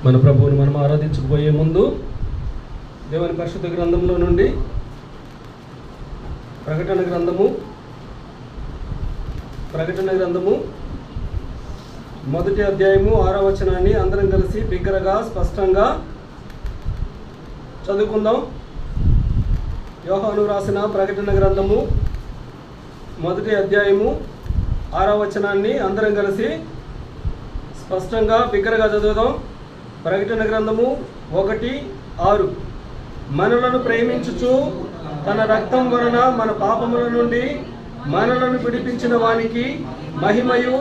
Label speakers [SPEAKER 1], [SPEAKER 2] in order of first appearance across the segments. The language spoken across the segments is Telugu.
[SPEAKER 1] మన ప్రభువుని మనం ఆరాధించకపోయే ముందు దేవుని పరిశుద్ధ గ్రంథంలో నుండి ప్రకటన గ్రంథము మొదటి అధ్యాయము 6వ వచనాన్ని అందరం కలిసి బిగ్గరగా స్పష్టంగా చదువుకుందాం. యోహాను రాసిన ప్రకటన గ్రంథము మొదటి అధ్యాయము 6వ వచనాన్ని అందరం కలిసి స్పష్టంగా బిగ్గరగా చదువుదాం. ప్రకటన గ్రంథము 1:6. మనలను ప్రేమించుచు తన రక్తం వలన మన పాపముల నుండి మనలను విడిపించిన వానికి మహిమయు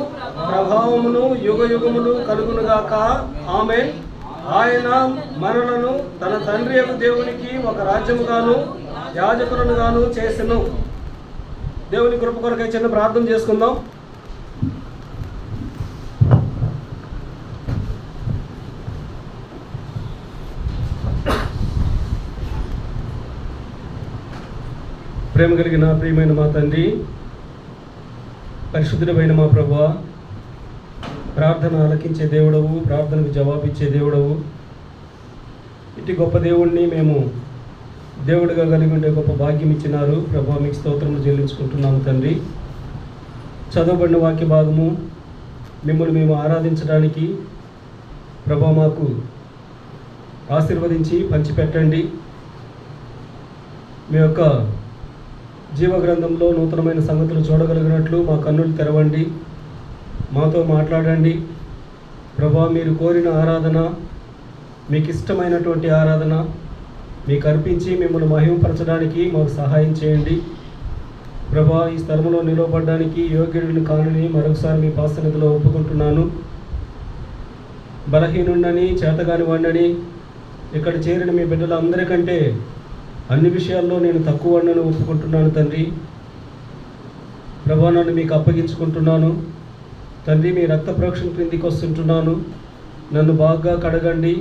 [SPEAKER 1] ప్రభావమును యుగయుగములు కలుగునుగాక. ఆమేన్. ఆయన మనలను తన తండ్రి యొక్క దేవునికి ఒక రాజ్యముగాను యాజకులనుగాను చేసెను. దేవుని కృప కొరకై చిన్న ప్రార్థన చేసుకుందాం. ప్రేమ కలిగిన ప్రియమైన మా తండ్రి, పరిశుద్ధుడమైన మా ప్రభువా, ప్రార్థన ఆలకించే దేవుడవు, ప్రార్థనకు జవాబిచ్చే దేవుడవు, ఇటు గొప్ప దేవుణ్ణి మేము దేవుడిగా కలిగి ఉండే గొప్ప భాగ్యం ఇచ్చినారు ప్రభువా. మీకు స్తోత్రములు చెల్లించుకుంటున్నాము తండ్రి. చదవబడిన వాక్య భాగము మిమ్మల్ని మేము ఆరాధించడానికి ప్రభువా మాకు ఆశీర్వదించి పంచిపెట్టండి. మీ యొక్క జీవగ్రంథంలో నూతనమైన సంగతులు చూడగలిగినట్లు మా కన్నులు తెరవండి, మాతో మాట్లాడండి ప్రభా. మీరు కోరిన ఆరాధన, మీకు ఇష్టమైనటువంటి ఆరాధన మీకు అర్పించి మిమ్మల్ని మహిమపరచడానికి మాకు సహాయం చేయండి ప్రభా. ఈ స్థలంలో నిలవబడడానికి యోగ్యుడిని కానుని మరొకసారి మీ పాసన్నిధిలో ఒప్పుకుంటున్నాను. బలహీనుండని, చేతగాని వాడిని, ఇక్కడ చేరిన మీ బిడ్డలందరికంటే అన్ని విషయాల్లో నేను తక్కువ వాడిని ఒప్పుకుంటున్నాను తండ్రి. ప్రభా, నన్ను మీకు అప్పగించుకుంటున్నాను తండ్రి. మీ రక్త ప్రోక్షణ క్రిందికి వస్తుంటున్నాను. నన్ను బాగా కడగండి,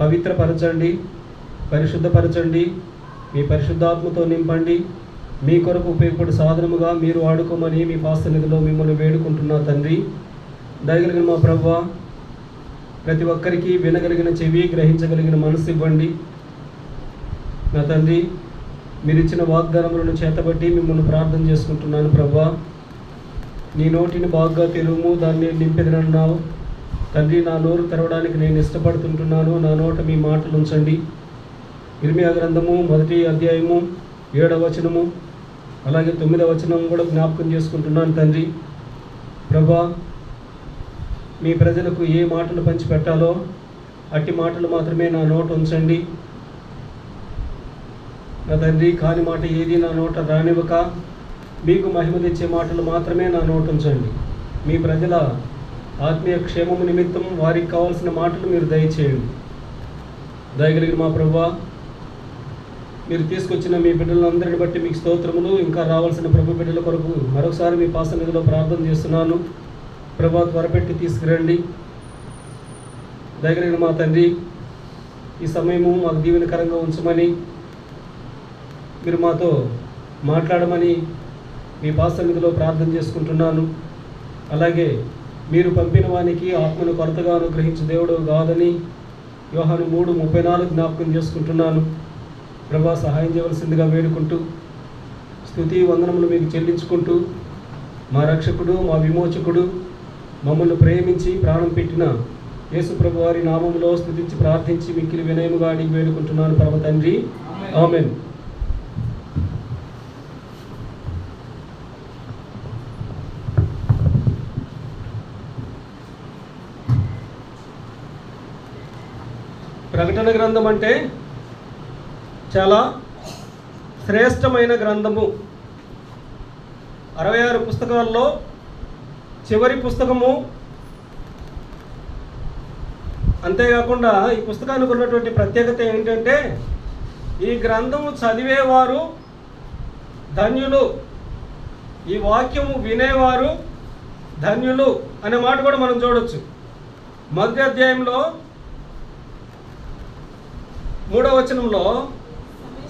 [SPEAKER 1] పవిత్రపరచండి, పరిశుద్ధపరచండి, మీ పరిశుద్ధాత్మతో నింపండి. మీ కొరకు ఉపయోగపడే సాధనముగా మీరు వాడుకోమని మీ పాసన్నిధిలో మిమ్మల్ని వేడుకుంటున్నా తండ్రి. దయగలిగిన మా ప్రభువా, ప్రతి ఒక్కరికి వినగలిగిన చెవి, గ్రహించగలిగిన మనసు ఇవ్వండి నా తండ్రి. మీరు ఇచ్చిన వాగ్దానములను చేతబట్టి మిమ్మల్ని ప్రార్థన చేసుకుంటున్నాను ప్రభువా. నీ నోటిని బాగా తెరువు, దాన్ని నింపెదనన్నావు తండ్రి. నా నోరు తెరవడానికి నేను ఇష్టపడుతుంటున్నాను. నా నోట మీ మాటలు ఉంచండి. ఇర్మియా గ్రంథము 1వ అధ్యాయము 7వ వచనము అలాగే 9వ వచనం కూడా జ్ఞాపకం చేసుకుంటున్నాను తండ్రి. ప్రభువా, మీ ప్రజలకు ఏ మాటలు పంచిపెట్టాలో అట్టి మాటలు మాత్రమే నా నోట ఉంచండి నా తండ్రి. కాని మాట ఏది నా నోట రానివ్వక మీకు మహిమ తెచ్చే మాటలు మాత్రమే నా నోట ఉంచండి. మీ ప్రజల ఆత్మీయ క్షేమము నిమిత్తం వారికి కావాల్సిన మాటలు మీరు దయచేయండి. దయగలిగిన మా ప్రభువా, మీరు తీసుకొచ్చిన మీ బిడ్డలందరిని బట్టి మీకు స్తోత్రములు. ఇంకా రావాల్సిన ప్రభు బిడ్డల కొరకు మరొకసారి మీ పాసన్నిధిలో ప్రార్థన చేస్తున్నాను ప్రభా. త్వరపెట్టి తీసుకురండి దయగలిగిన మా తండ్రి. ఈ సమయము మాకు దీవెనకరంగా ఉంచమని, మీరు మాతో మాట్లాడమని మీ పాసన్నిధిలో ప్రార్థన చేసుకుంటున్నాను. అలాగే మీరు పంపిన వానికి ఆత్మను కొరతగా అనుగ్రహించే దేవుడు కాదని యోహాను 3:34 జ్ఞాపకం చేసుకుంటున్నాను ప్రభా. సహాయం చేయవలసిందిగా వేడుకుంటూ స్తుతి వందనములు మీకు చెల్లించుకుంటూ, మా రక్షకుడు, మా విమోచకుడు, మమ్మల్ని ప్రేమించి ప్రాణం పెట్టిన యేసు ప్రభు వారి నామములో స్తుతించి ప్రార్థించి మిక్కిలి వినయముగా అడిగి వేడుకుంటున్నాను పరమ తండ్రి. ఆమేన్. ప్రకటన గ్రంథం అంటే చాలా శ్రేష్టమైన గ్రంథము. 66 పుస్తకాల్లో చివరి పుస్తకము. అంతేకాకుండా ఈ పుస్తకానికి ఉన్నటువంటి ప్రత్యేకత ఏంటంటే, ఈ గ్రంథము చదివేవారు ధన్యులు, ఈ వాక్యము వినేవారు ధన్యులు అనే మాట కూడా మనం చూడవచ్చు. మొదటి అధ్యాయంలో 3వ వచనంలో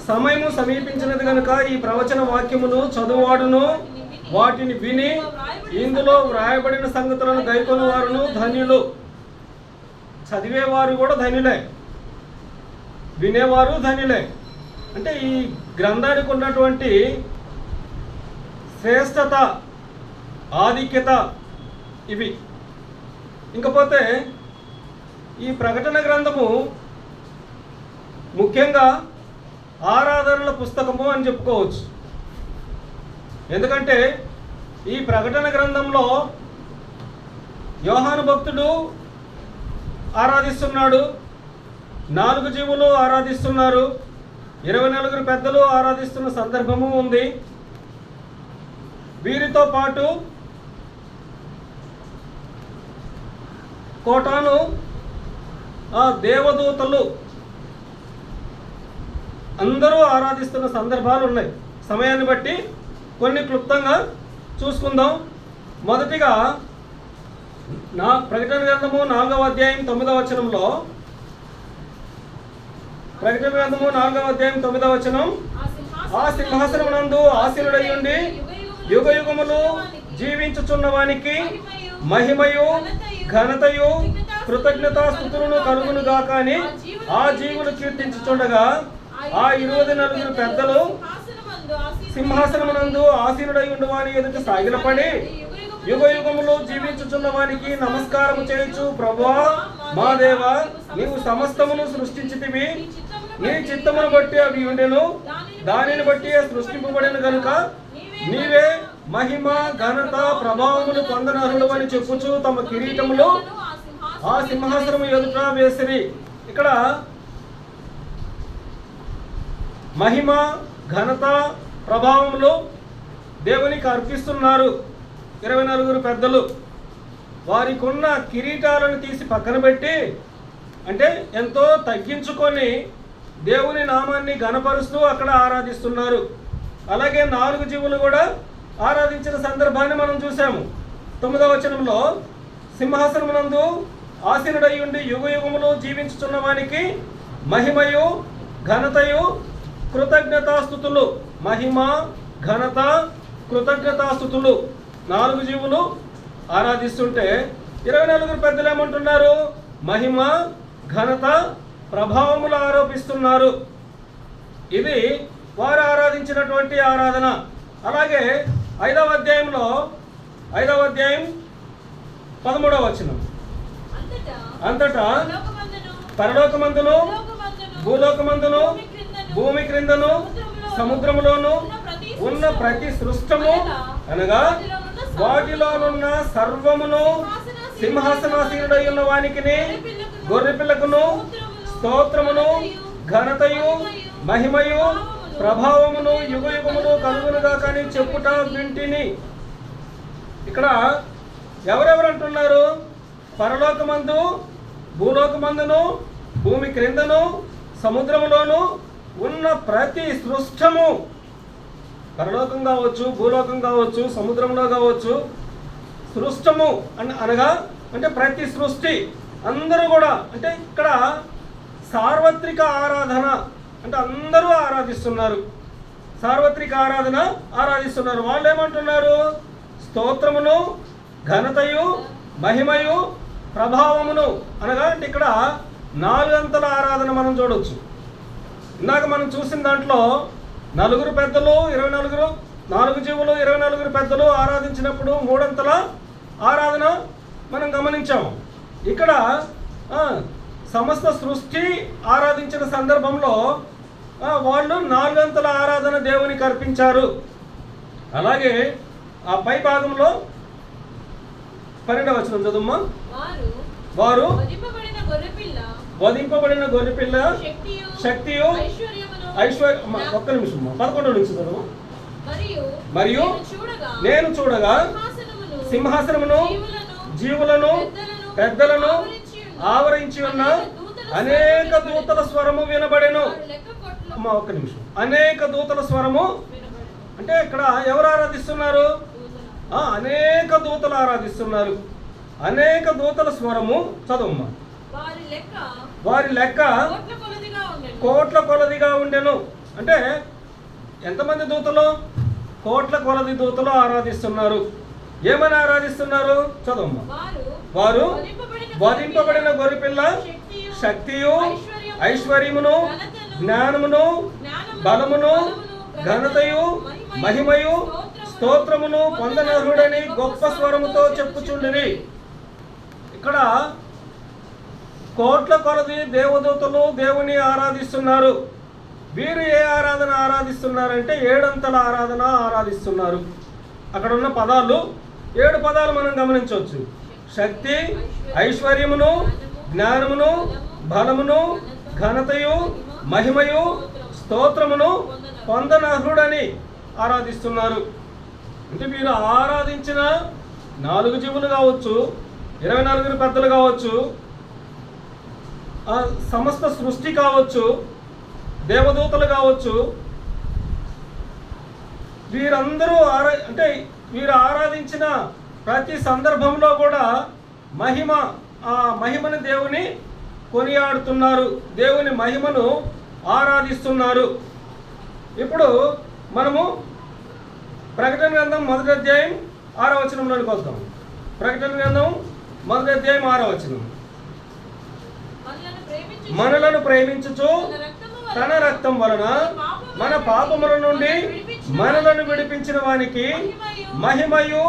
[SPEAKER 1] సమయము సమీపించినది కనుక ఈ ప్రవచన వాక్యమును చదువువాడును వాటిని విని ఇందులో వ్రాయబడిన సంగతులను గైకొను వారును ధన్యులు. చదివేవారు కూడా ధన్యులే, వినేవారు ధన్యులే. అంటే ఈ గ్రంథానికి ఉన్నటువంటి శ్రేష్టత, ఆధిక్యత ఇవి. ఇంకపోతే ఈ ప్రకటన గ్రంథము ముఖ్యంగా ఆరాధనల పుస్తకము అని చెప్పుకోవచ్చు. ఎందుకంటే ఈ ప్రకటన గ్రంథంలో యోహాను భక్తుడు ఆరాధిస్తున్నాడు, 4 జీవులు ఆరాధిస్తున్నారు, 24 పెద్దలు ఆరాధిస్తున్న సందర్భము ఉంది. వీరితో పాటు కోటాను దేవదూతలు అందరూ ఆరాధిస్తున్న సందర్భాలు ఉన్నాయి. సమయాన్ని బట్టి కొన్ని క్లుప్తంగా చూసుకుందాం. మొదటిగా ప్రకటన గ్రంథము 4వ అధ్యాయం 9వ వచనంలో, ప్రకటన గ్రంథము 4వ అధ్యాయం 9వ వచనం, ఆ సింహాసనమునందు ఆసీనుడై ఉండి యుగ యుగములు జీవించుచున్న వానికి మహిమయు ఘనతయు కృతజ్ఞతాస్తుతులను కలుగును గాక అని ఆ జీవులు కీర్తించుచుండగా, ఆ 24 పెద్దలు సింహాసనమునందు ఆసీనుడై ఉండు వాని ఎదుట సాగిలపడి యుగ యుగములు జీవించుచున్న వానికి నమస్కారము చేయొచ్చు. ప్రభువా మా దేవా, నీవు సమస్తమును సృష్టించితివి, నీ చిత్తమును బట్టి అవి ఉండెను, దానిని బట్టి సృష్టింపబడిన గనుక నీవే మహిమ ఘనత ప్రభావములు పొందనర్హులు అని చెప్పుచు తమ కిరీటములు ఆ సింహాసనము ఎదుట వేసిరి. ఇక్కడ మహిమ ఘనత ప్రభావములు దేవునికి అర్పిస్తున్నారు 24 పెద్దలు. వారికి ఉన్న కిరీటాలను తీసి పక్కన పెట్టి, అంటే ఎంతో తగ్గించుకొని దేవుని నామాన్ని ఘనపరుస్తూ అక్కడ ఆరాధిస్తున్నారు. అలాగే 4 జీవులు కూడా ఆరాధించిన సందర్భాన్ని మనం చూసాము. 9వ వచనంలో, సింహాసనమునందు ఆసీనుడై ఉండి యుగ యుగములు జీవించుచున్న వానికి మహిమయు ఘనతయు కృతజ్ఞతాస్తుతులు. మహిమ ఘనత కృతజ్ఞతాస్తుతులు 4 జీవులు ఆరాధిస్తుంటే 24 పెద్దలు ఏమంటున్నారు? మహిమ ఘనత ప్రభావములు ఆరోపిస్తున్నారు. ఇది వారు ఆరాధించినటువంటి ఆరాధన. అలాగే 5వ అధ్యాయంలో 5వ అధ్యాయం 13వ వచనం, అంతటా పరలోకమందును భూలోకమందును భూమి క్రిందను సముద్రములోను ఉన్న ప్రతి సృష్టము అనగా వాటిలోనున్న సర్వమును సింహాసనాసీనుడై ఉన్న వానికిని గొర్రెపిల్లకును స్తోత్రమును ఘనతయు మహిమయు ప్రభావమును యుగ యుగములు కలుగునుగా కానీ చెప్పుట వింటిని. ఇక్కడ ఎవరెవరు అంటున్నారు? పరలోకమందు భూలోకమందును భూమి క్రిందను సముద్రములోను ఉన్న ప్రతి సృష్టము, పరలోకం కావచ్చు, భూలోకం కావచ్చు, సముద్రంలో కావచ్చు, సృష్టము అనగా అంటే ప్రతి సృష్టి అందరూ కూడా, అంటే ఇక్కడ సార్వత్రిక ఆరాధన, అంటే అందరూ ఆరాధిస్తున్నారు, సార్వత్రిక ఆరాధన ఆరాధిస్తున్నారు. వాళ్ళు ఏమంటున్నారు? స్తోత్రమును ఘనతయు మహిమయు ప్రభావమును అనగా, అంటే ఇక్కడ 4 అంతల ఆరాధన మనం చూడవచ్చు. ఇందాక మనం చూసిన దాంట్లో 4 పెద్దలు 24, 4 జీవులు 24 పెద్దలు ఆరాధించినప్పుడు 3 అంతల ఆరాధన మనం గమనించాము. ఇక్కడ సమస్త సృష్టి ఆరాధించిన సందర్భంలో వాళ్ళు 4 అంతల ఆరాధన దేవునికి అర్పించారు. అలాగే ఆ పై భాగంలో 12వ వచనం చదువుమ్మా. వారు వధింపబడిన గొర్రెపిల్ల శక్తియు ఐశ్వర్యం. ఒక్క నిమిషం, 11వ నుంచి చదువు. మరియు నేను చూడగా సింహాసనమును జీవులను పెద్దలను ఆవరించి ఉన్న అనేక దూతల స్వరము వినబడెను. ఒక్క నిమిషం. అనేక దూతల స్వరము అంటే ఇక్కడ ఎవరు ఆరాధిస్తున్నారు? అనేక దూతలు ఆరాధిస్తున్నారు. అనేక దూతల స్వరము చదువుమ్మా. వారి లెక్క కోట్ల కొలదిగా ఉండెను. అంటే ఎంతమంది దూతలు? కోట్ల కొలది దూతలు ఆరాధిస్తున్నారు. ఏమని ఆరాధిస్తున్నారు? చదవమ్మా. వారు వధింపబడిన గొర్రెపిల్ల శక్తియు ఐశ్వర్యమును జ్ఞానమును బలమును ఘనతయు మహిమయు స్తోత్రమును పొందనర్హుడని గొప్ప స్వరముతో చెప్పుచుండిరి. ఇక్కడ కోట్ల కొలది దేవదూతలు దేవుని ఆరాధిస్తున్నారు. వీరు ఏ ఆరాధన ఆరాధిస్తున్నారంటే ఏడంతల ఆరాధన ఆరాధిస్తున్నారు. అక్కడ ఉన్న పదాలు 7 పదాలు మనం గమనించవచ్చు. శక్తి, ఐశ్వర్యమును, జ్ఞానమును, బలమును, ఘనతయు, మహిమయు, స్తోత్రమును పొందనర్హుడని ఆరాధిస్తున్నారు. అంటే వీరు ఆరాధించిన 4 జీవులు కావచ్చు, 24 పెద్దలు కావచ్చు, సమస్త సృష్టి కావచ్చు, దేవదూతలు కావచ్చు, వీరందరూ అంటే వీరు ఆరాధించిన ప్రతి సందర్భంలో కూడా ఆ మహిమను దేవుని కొనియాడుతున్నారు, దేవుని మహిమను ఆరాధిస్తున్నారు. ఇప్పుడు మనము ప్రకటన గ్రంథం 1వ అధ్యాయం 6వ వచనంలోనికి వద్దాం. ప్రకటన గ్రంథం 1వ అధ్యాయం 6వ వచనం. మనలను ప్రేమించుచు తన రక్తం వలన మన పాపముల నుండి మనలను విడిపించిన వానికి మహిమయు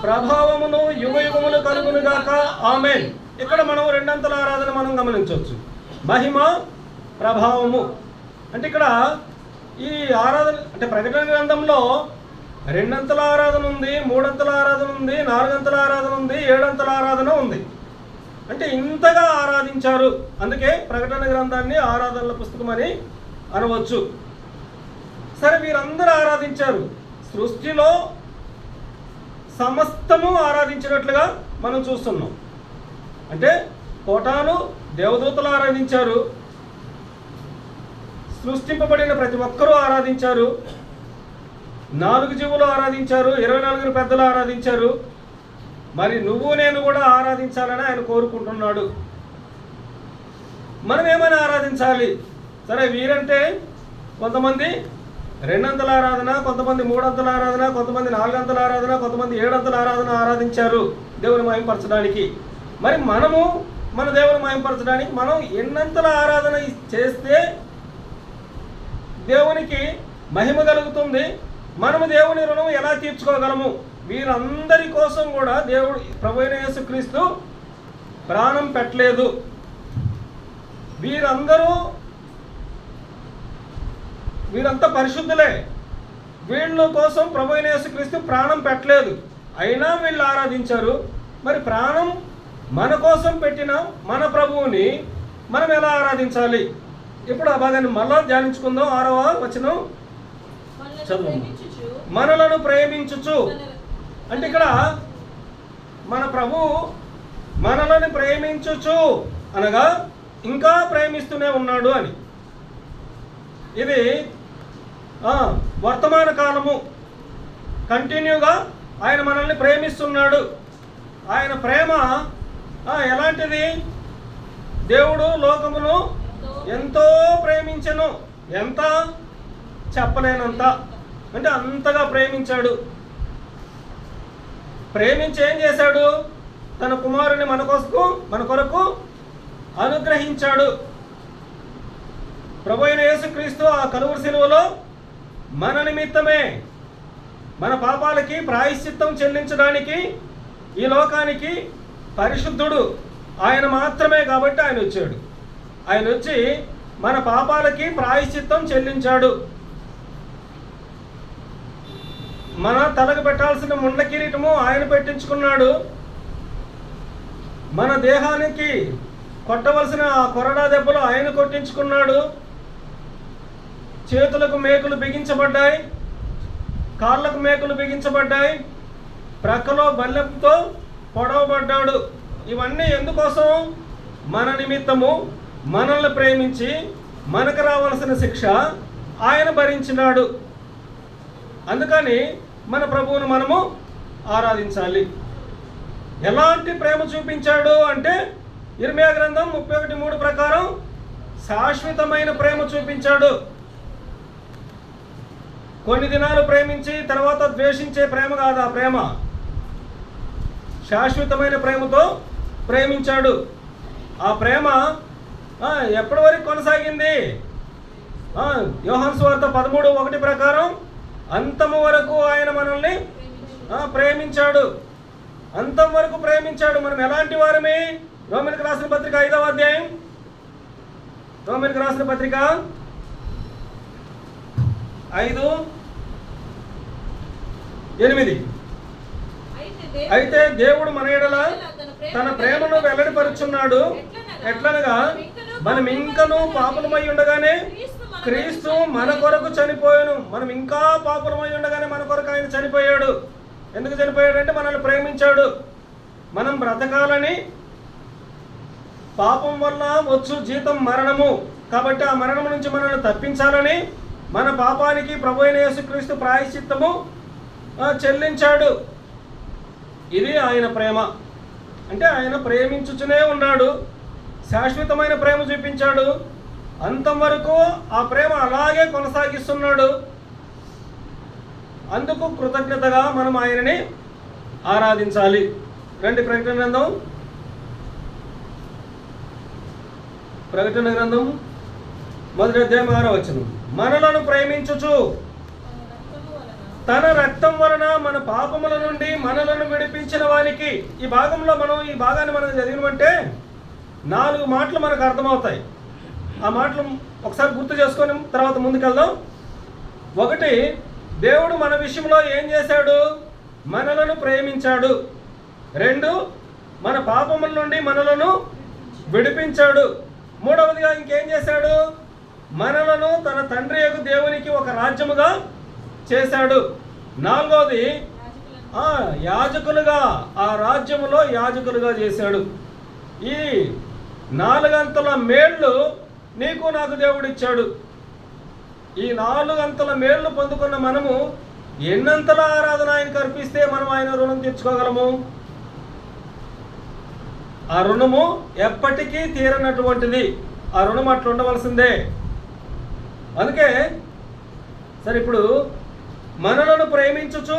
[SPEAKER 1] ప్రభావమును యుగయుగములు కలుగునుగాక. ఆమేన్. ఇక్కడ మనం 2 అంతల ఆరాధన మనం గమనించవచ్చు. మహిమ, ప్రభావము అంటే ఇక్కడ ఈ ఆరాధన అంటే ప్రకటన గ్రంథంలో 2 అంతల ఆరాధన ఉంది, 3 అంతల ఆరాధన ఉంది, 4 అంతల ఆరాధన ఉంది, 7 అంతల ఆరాధన ఉంది. అంటే ఇంతగా ఆరాధించారు. అందుకే ప్రకటన గ్రంథాన్ని ఆరాధనల పుస్తకం అని అనవచ్చు. సరే, వీరందరూ ఆరాధించారు. సృష్టిలో సమస్తము ఆరాధించినట్లుగా మనం చూస్తున్నాం. అంటే కోటాను దేవదూతలు ఆరాధించారు, సృష్టింపబడిన ప్రతి ఒక్కరూ ఆరాధించారు, 4 జీవులు ఆరాధించారు, 24 పెద్దలు ఆరాధించారు. మరి నువ్వు నేను కూడా ఆరాధించాలని ఆయన కోరుకుంటున్నాడు. మనం ఏమైనా ఆరాధించాలి. సరే, వీరంటే కొంతమంది 2 అంతల ఆరాధన, కొంతమంది 3 అంతల ఆరాధన, కొంతమంది 4 అంతల ఆరాధన, కొంతమంది 7 అంతల ఆరాధన ఆరాధించారు దేవుని మహిమపరచడానికి. మరి మనము మన దేవుని మహిమపరచడానికి మనం ఎన్నంతల ఆరాధన చేస్తే దేవునికి మహిమ కలుగుతుంది, మనము దేవుని రుణం ఎలా తీర్చుకోగలము? వీరందరి కోసం కూడా దేవుడు ప్రభువైన యేసుక్రీస్తు ప్రాణం పెట్టలేదు. వీరంతా పరిశుద్ధులే. వీళ్ళ కోసం ప్రభువైన యేసుక్రీస్తు ప్రాణం పెట్టలేదు, అయినా వీళ్ళు ఆరాధించారు. మరి ప్రాణం మన కోసం పెట్టిన మన ప్రభువుని మనం ఎలా ఆరాధించాలి? ఇప్పుడు ఆ భాగాన్ని మళ్ళా ధ్యానించుకుందాం. 6వ వచనం చదువు. మనలను ప్రేమించుచు అంటే ఇక్కడ మన ప్రభు మనలను ప్రేమించుచు అనగా ఇంకా ప్రేమిస్తూనే ఉన్నాడు అని. ఇది వర్తమాన కాలము. కంటిన్యూగా ఆయన మనల్ని ప్రేమిస్తున్నాడు. ఆయన ప్రేమ ఎలాంటిది? దేవుడు లోకమును ఎంతో ప్రేమించెను. ఎంత చెప్పలేనంత, అంటే అంతగా ప్రేమించాడు. ప్రేమించి ఏం చేశాడు? తన కుమారుని మన కొరకు అనుగ్రహించాడు. ప్రభువైన యేసుక్రీస్తు ఆ కలువరి శిలువలో మన నిమిత్తమే, మన పాపాలకి ప్రాయశ్చిత్తం చెల్లించడానికి ఈ లోకానికి పరిశుద్ధుడు ఆయన మాత్రమే కాబట్టి ఆయన వచ్చాడు. ఆయన వచ్చి మన పాపాలకి ప్రాయశ్చిత్తం చెల్లించాడు. మన తలకు పెట్టాల్సిన ముండ కిరీటము ఆయన పెట్టించుకున్నాడు. మన దేహానికి కొట్టవలసిన ఆ కొరడా దెబ్బలు ఆయన కొట్టించుకున్నాడు. చేతులకు మేకులు బిగించబడ్డాయి, కాళ్ళకు మేకులు బిగించబడ్డాయి, ప్రక్కలో బల్లెంతో పొడవబడ్డాడు. ఇవన్నీ ఎందుకోసం? మన నిమిత్తము, మనల్ని ప్రేమించి మనకు రావాల్సిన శిక్ష ఆయన భరించినాడు. అందుకని మన ప్రభువును మనము ఆరాధించాలి. ఎలాంటి ప్రేమ చూపించాడు అంటే ఇర్మియా గ్రంథం 31:3 ప్రకారం శాశ్వతమైన ప్రేమ చూపించాడు. కొన్ని దినాలు ప్రేమించి తర్వాత ద్వేషించే ప్రేమ కాదు ఆ ప్రేమ. శాశ్వతమైన ప్రేమతో ప్రేమించాడు. ఆ ప్రేమ ఎప్పటి వరకు కొనసాగింది? యోహాను సువార్త 13:1 ప్రకారం అంతము వరకు ఆయన మనల్ని ప్రేమించాడు. అంతం వరకు ప్రేమించాడు. మనం ఎలాంటి వారమే? రోమీయులకు రాసిన పత్రిక 5వ అధ్యాయం, రోమీయులకు రాసిన పత్రిక 5:8. అయితే దేవుడు మన ఎడల తన ప్రేమను వెల్లడిపరుచున్నాడు. ఎట్లనగా మనం ఇంకనూ పాపులమై ఉండగానే క్రీస్తు మన కొరకు చనిపోయాను. మనం ఇంకా పాపులమై ఉండగానే మన కొరకు ఆయన చనిపోయాడు. ఎందుకు చనిపోయాడంటే మనల్ని ప్రేమించాడు. మనం బ్రతకాలని, పాపం వల్ల వచ్చు జీతం మరణము, కాబట్టి ఆ మరణం నుంచి మనల్ని తప్పించాలని మన పాపానికి ప్రభు అయిన యేసుక్రీస్తు ప్రాయశ్చిత్తము చెల్లించాడు. ఇది ఆయన ప్రేమ. అంటే ఆయన ప్రేమించుచునే ఉన్నాడు. శాశ్వతమైన ప్రేమ చూపించాడు. అంతం వరకు ఆ ప్రేమ అలాగే కొనసాగిస్తున్నాడు. అందుకు కృతజ్ఞతగా మనం ఆయనని ఆరాధించాలి. రండి ప్రకటన గ్రంథం, ప్రకటన గ్రంథం 1వ అధ్యాయం 6వ వచనం. మనలను ప్రేమించుచు తన రక్తం వలన మన పాపముల నుండి మనలను విడిపించిన వానికి. ఈ భాగాన్ని మనం చదివినమంటే 4 మాటలు మనకు అర్థమవుతాయి. ఆ మాటలు ఒకసారి గుర్తు చేసుకొని తర్వాత ముందుకెళ్దాం. 1, దేవుడు మన విషయంలో ఏం చేశాడు? మనలను ప్రేమించాడు. 2, మన పాపముల నుండి మనలను విడిపించాడు. 3వదిగా ఇంకేం చేశాడు? మనలను తన తండ్రి యొక్క దేవునికి ఒక రాజ్యముగా చేశాడు. 4వది యాజకులుగా, ఆ రాజ్యములో యాజకులుగా చేశాడు. ఈ 4 అంతల మేళ్ళు నీకు నాకు దేవుడు ఇచ్చాడు. ఈ 4 అంతల మేళ్ళు పొందుకున్న మనము ఎన్నంతల ఆరాధన ఆయనకు అర్పిస్తే మనం ఆయన రుణం తీర్చుకోగలము? ఆ రుణము ఎప్పటికీ తీరనటువంటిది. ఆ రుణం అట్లా ఉండవలసిందే. అందుకే సరే, ఇప్పుడు మనలను ప్రేమించుచు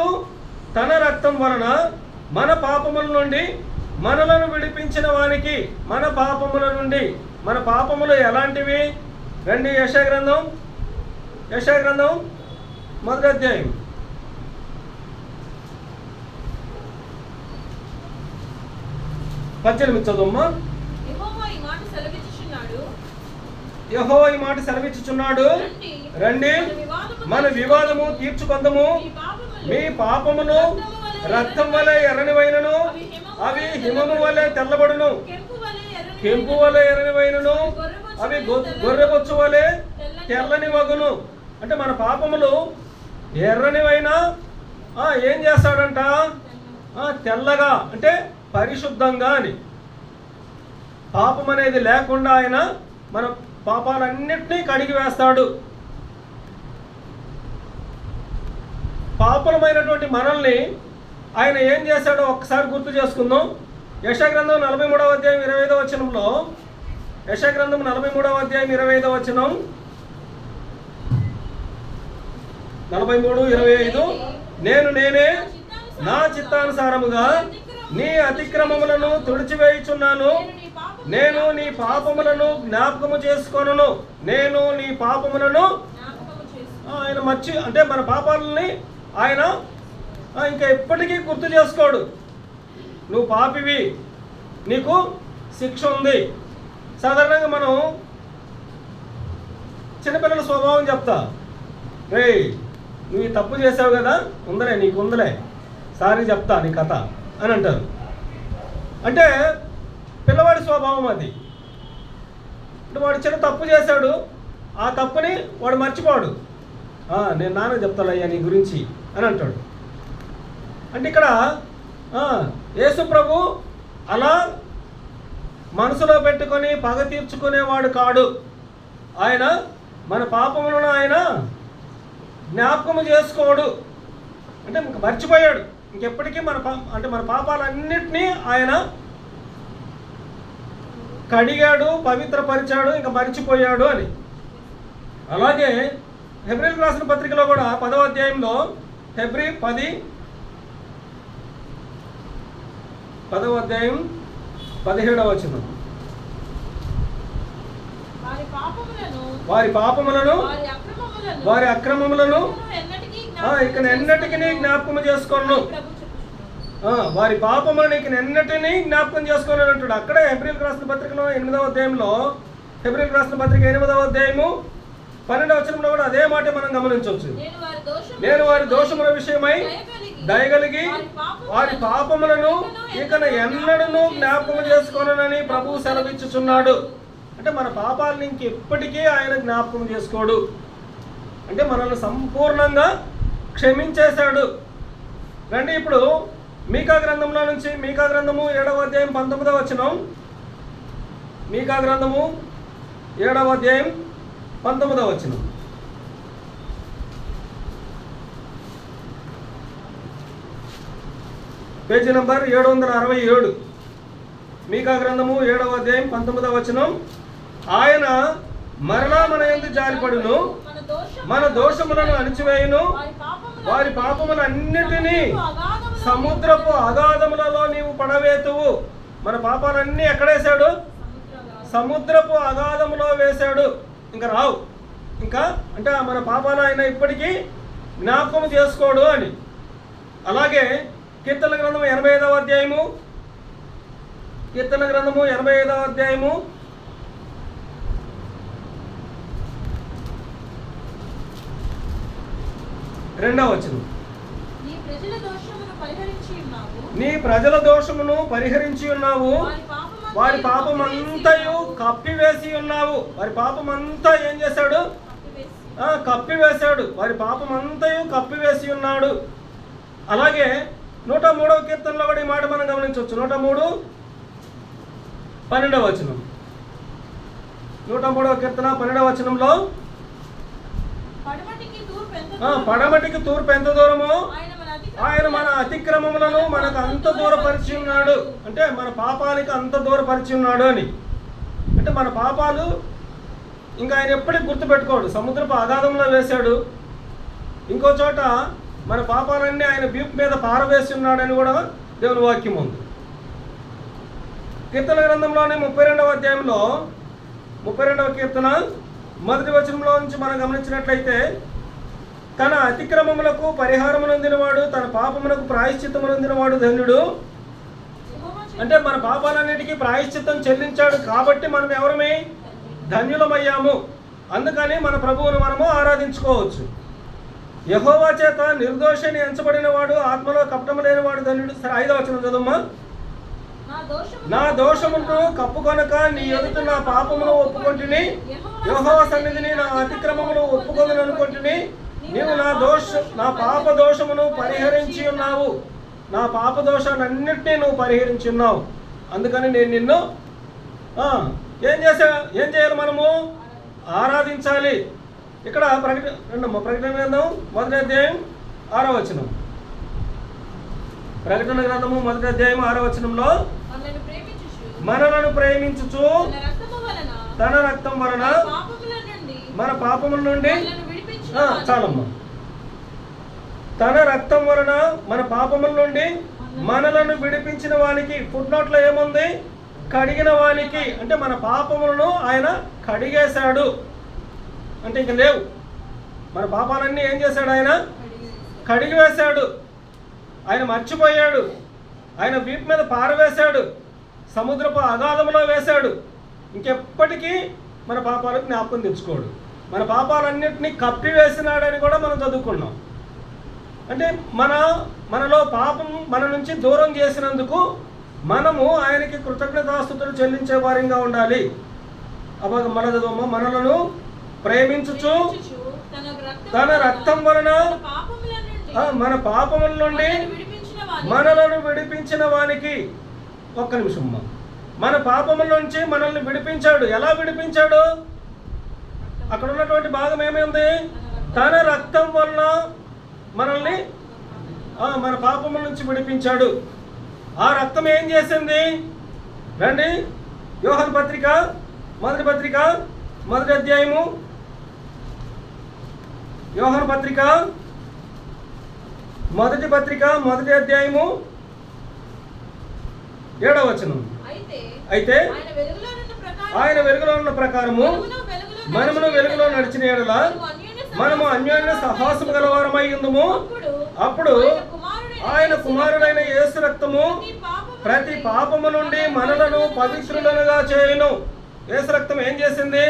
[SPEAKER 1] తన రక్తం వలన మన పాపముల నుండి మనలను విడిపించిన వానికి. మన పాపముల నుండి, మన పాపములు ఎలాంటివి? రండి యెషయా గ్రంథం 1వ అధ్యాయం 18 చదువుమ్మా. యెహోవా ఈ మాట సెలవిచ్చుచున్నాడు, రండి మన వివాదము తీర్చుకొందము. మీ పాపమును రక్తం వలె ఎర్రనివైనను అవి హిమము వలె తెల్లబడును. కెంపు వలె ఎర్రనివైనను అవి గొర్రెబొచ్చు వలె తెల్లని వగును. అంటే మన పాపములు ఎర్రనివైనా ఏం చేస్తాడంట? తెల్లగా, అంటే పరిశుద్ధంగా అని. పాపం అనేది లేకుండా ఆయన మన పాపాలన్నింటినీ కడిగి వేస్తాడు. పాపలమైనటువంటి మనల్ని ఆయన ఏం చేశాడో ఒక్కసారి గుర్తు చేసుకుందాం. యెషయా గ్రంథం 43వ అధ్యాయం 25వ వచనంలో, యెషయా గ్రంథం 43వ అధ్యాయం 25వ వచనం, 43:25. నేనే నా చిత్తానుసారముగా నీ అతిక్రమములను తుడిచివేయుచున్నాను. నేను నీ పాపములను జ్ఞాపకము చేసుకొనును. నేను నీ పాపములను ఆయన అంటే మన పాపాలని ఆయన ఇంకా ఎప్పటికీ గుర్తు చేసుకోడు. నువ్వు పాపివి, నీకు శిక్ష ఉంది. సాధారణంగా మనం చిన్నపిల్లల స్వభావం చెప్తా, రే నువ్వు ఈ తప్పు చేసావు కదా, ఉందలే నీకు ఉందలే, సారీ చెప్తా నీ కథ అని అంటారు. అంటే పిల్లవాడి స్వభావం అది. అంటే వాడు చిన్న తప్పు చేశాడు, ఆ తప్పుని వాడు మర్చిపోడు. నేను నాన్న చెప్తానయ్యా నీ గురించి అని అంటాడు. అంటే ఇక్కడ యేసు ప్రభు అలా మనసులో పెట్టుకొని పగ తీర్చుకునేవాడు కాడు. ఆయన మన పాపములను ఆయన జ్ఞాపకము చేసుకోడు. అంటే మర్చిపోయాడు. ఇంకెప్పటికీ మన పాపాలన్నింటినీ ఆయన కడిగాడు, పవిత్రపరిచాడు, ఇంకా మర్చిపోయాడు అని. అలాగే హెబ్రీయులకు రాసిన పత్రికలో కూడా 10వ అధ్యాయంలో హెబ్రీ 10 10వ అధ్యాయం 17వ వచనం. వారి పాపములను వారి అక్రమములను ఇక ఎన్నటికి జ్ఞాపకం చేసుకోను. వారి పాపములను ఇక ఎన్నటినీ జ్ఞాపకం చేసుకోను అంటాడు. అక్కడే హెబ్రీయులకు రాసిన పత్రికలో 8వ అధ్యాయంలో, హెబ్రీయులకు రాసిన పత్రిక 8వ అధ్యాయము 12వ వచనంలో కూడా అదే మాట మనం గమనించవచ్చు. నేను వారి దోషముల విషయమై దయగలిగి వారి పాపములను ఇకను ఎన్నడూ జ్ఞాపకం చేసుకోనని ప్రభువు సెలవిచ్చుచున్నాడు. అంటే మన పాపాలను ఇంకెప్పటికీ ఆయన జ్ఞాపకం చేసుకోడు. అంటే మనల్ని సంపూర్ణంగా క్షమించేశాడు. రండి ఇప్పుడు మీకా గ్రంథంలో నుంచి, మీకా గ్రంథము 7వ అధ్యాయం 19వ వచనం. మీకా గ్రంథము 7వ అధ్యాయం 19వ వచనం. Page number 767. మీకా గ్రంథము 7వ అధ్యాయం 19వ వచనం. ఆయన మరలా మన యందు జాలిపడును, మన దోషములను అణిచివేయును, వారి పాపములన్నిటినీ సముద్రపు అగాధములలో నీవు పడవేతువు. మన పాపాలన్నీ ఎక్కడేశాడు? సముద్రపు అగాధములో వేశాడు. ఇంకా రావు. ఇంకా అంటే మన పాపాలు ఆయన ఇప్పటికీ జ్ఞాపకం చేసుకోడు అని. అలాగే కీర్తన గ్రంథము 85వ అధ్యాయము, కీర్తన గ్రంథము 85వ అధ్యాయము 2వ వచనం. నీ ప్రజల దోషమును పరిహరించి ఉన్నావు, వారి పాపమంతయు కప్పివేసి ఉన్నావు. వారి పాపమంతా ఏం చేశాడు? కప్పివేశాడు. వారి పాపమంతయు కప్పివేసి ఉన్నాడు. అలాగే 103వ కీర్తనలో కూడా ఈ మాట మనం గమనించవచ్చు. 103 12వ వచనం. 103వ కీర్తన 12వ వచనంలో పడమటికి తూర్పు ఎంత దూరమో ఆయన మన అతిక్రమములను మనకు అంత దూరపరిచి ఉన్నాడు. అంటే మన పాపానికి అంత దూరపరిచి ఉన్నాడు అని. అంటే మన పాపాలు ఇంకా ఆయన ఎప్పటికి గుర్తుపెట్టుకోడు. సముద్రపు అగాధంలో వేశాడు. ఇంకో చోట మన పాపాలన్నీ ఆయన వీపు మీద పారవేసి ఉన్నాడని కూడా దేవుని వాక్యం ఉంది. కీర్తన గ్రంథంలోని 32వ అధ్యాయంలో 32వ కీర్తన 1వ వచనంలో నుంచి మనం గమనించినట్లయితే, తన అతిక్రమములకు పరిహారమునందినవాడు, తన పాపములకు ప్రాయశ్చిత్తమునందినవాడు ధన్యుడు. అంటే మన పాపాలన్నిటికీ ప్రాయశ్చిత్తం చెల్లించాడు కాబట్టి మనం ఎవరమే? ధన్యులమయ్యాము. అందుకని మన ప్రభువును మనము ఆరాధించుకోవచ్చు. యెహోవా చేత నిర్దోషిని ఎంచబడిన వాడు, ఆత్మలో కపటము లేనివాడు ధన్యుడు. సరే 5వ వచనం చదువుమా. నా దోషమును కప్పుకొనక నీ ఎదుట నా పాపమును ఒప్పుకొంటిని, యెహోవా సన్నిధిని నా అతిక్రమమును ఒప్పుకొందును అనుకొంటిని. నీవు నా పాప దోషమును పరిహరించి ఉన్నావు. నా పాప దోషాలన్నింటినీ నువ్వు పరిహరించి ఉన్నావు. అందుకని నేను నిన్ను ఏం చేయాలి? మనము ఆరాధించాలి. ఇక్కడ ప్రకటన గ్రంథం 1వ అధ్యాయం 6వ వచనం. ప్రకటన గ్రంథము 1వ అధ్యాయం 6వ వచనంలో మనలను ప్రేమించుచు తన రక్తం వలన మన పాపముల నుండి చాలమ్మా. తన రక్తం వలన మన పాపముల నుండి మనలను విడిపించిన వానికి, ఫుట్నోట్లో ఏముంది? కడిగిన వానికి. అంటే మన పాపములను ఆయన కడిగేశాడు. అంటే ఇంక లేవు. మన పాపాలన్నీ ఏం చేశాడు? ఆయన కడిగివేశాడు. ఆయన మర్చిపోయాడు. ఆయన వీపు మీద పారవేశాడు. సముద్రపు అగాధంలో వేశాడు. ఇంకెప్పటికీ మన పాపాలకు జ్ఞాపకం తెచ్చుకోడు. మన పాపాలన్నింటినీ కప్పివేసినాడని కూడా మనం చదువుకున్నాం. అంటే మనలో పాపం మన నుంచి దూరం చేసినందుకు మనము ఆయనకి కృతజ్ఞతాస్తుతులు చెల్లించే వారంగా ఉండాలి. మన చదువు. మనలను ప్రేమించుచు తన రక్తం వలన మన పాపముల నుండి మనలను విడిపించిన వానికి. ఒక్క నిమిషం. మన పాపముల నుంచి మనల్ని విడిపించాడు. ఎలా విడిపించాడు? అక్కడ ఉన్నటువంటి భాగం ఏమైంది? తన రక్తం వలన మనల్ని మన పాపముల నుంచి విడిపించాడు. ఆ రక్తం ఏం చేసింది? రండి, యోహాను పత్రిక మొదటి పత్రిక 1వ అధ్యాయము. యోహాను పత్రిక 1వ అధ్యాయము 7వ వచనం. అయితే ఆయన వెలుగులో ఉన్న ప్రకారము మనమును వెలుగులో నడిచిన యెడల మనము అన్యోన్య సహవాసము గలవారమై ఉందుము. అప్పుడు ఆయన కుమారుడైన యేసు రక్తము ప్రతి పాపము నుండి మనలను పవిత్రులుగా చేయును. యేసు రక్తం ఏం చేసింది?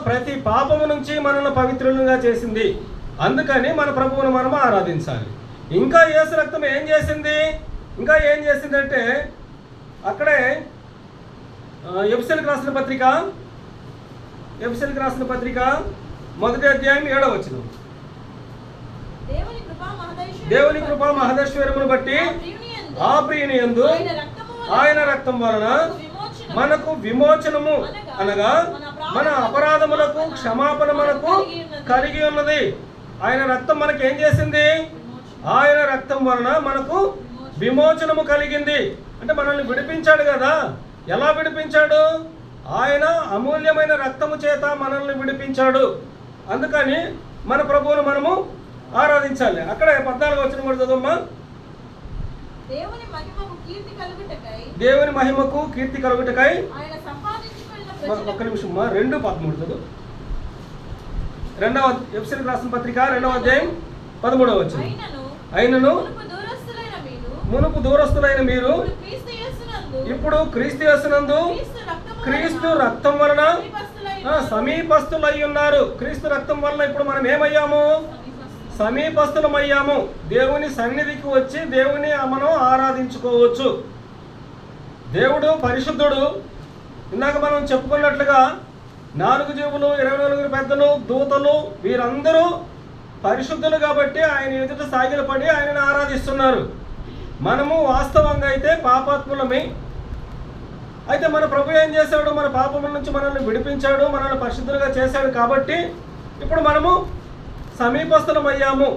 [SPEAKER 1] ప్రతి పాపము నుంచి మనల్ని పవిత్రులుగా చేసింది. అందుకని మన ప్రభువును మనం ఆరాధించాలి. ఇంకా యేసు రక్తం ఏం చేసింది? ఇంకా ఏం చేసిందంటే అక్కడే ఎఫెసీయులకు రాసిన పత్రిక 1వ అధ్యాయం 7వ వచనం. దేవుని కృపా మహదైశ్వర్యమును బట్టి ఆ ప్రియుని యందు ఆయన రక్తం వలన మనకు విమోచనము అనగా మన అపరాధములకు క్షమాపణ మనకు కలిగి ఉన్నది. ఆయన రక్తం మనకి ఏం చేసింది? ఆయన రక్తం వలన మనకు విమోచనము కలిగింది. అంటే మనల్ని విడిపించాడు కదా. ఎలా విడిపించాడు? ఆయన అమూల్యమైన రక్తము చేత మనల్ని విడిపించాడు. అందుకని మన ప్రభువును మనము ఆరాధించాలి. అక్కడ 14వ వచనం కూడా చదువమ్మా. దేవుని మహిమకు కీర్తి కలుగుటకై ఒక్క నిమిషం 2:13 చదువు. ఎఫెసీయులకు రాసిన పత్రిక 2వ అధ్యాయం 13వ వచనం. అయినను మునుపు దూరస్తులైన మీరు ఇప్పుడు క్రీస్తు యేసునందు క్రీస్తు రక్తం వలన సమీపస్తులై ఉన్నారు. క్రీస్తు రక్తం వలన ఇప్పుడు మనం ఏమయ్యాము? సమీపస్తులమయ్యాము. దేవుని సన్నిధికి వచ్చి దేవుని మనం ఆరాధించుకోవచ్చు. దేవుడు పరిశుద్ధుడు. ఇందాక మనం చెప్పుకున్నట్లుగా 4 జీవులు, 24 పెద్దలు, దూతలు వీరందరూ పరిశుద్ధులు కాబట్టి ఆయన ఎదుట సాగిలపడి ఆయనను ఆరాధిస్తున్నారు. మనము వాస్తవంగా అయితే పాపాత్ములమే. అయితే మన ప్రభు ఏం చేశాడు? మన పాపముల నుంచి మనల్ని విడిపించాడు, మనల్ని పరిశుద్ధులుగా చేశాడు. కాబట్టి ఇప్పుడు మనము సమీపస్థలమయ్యాము.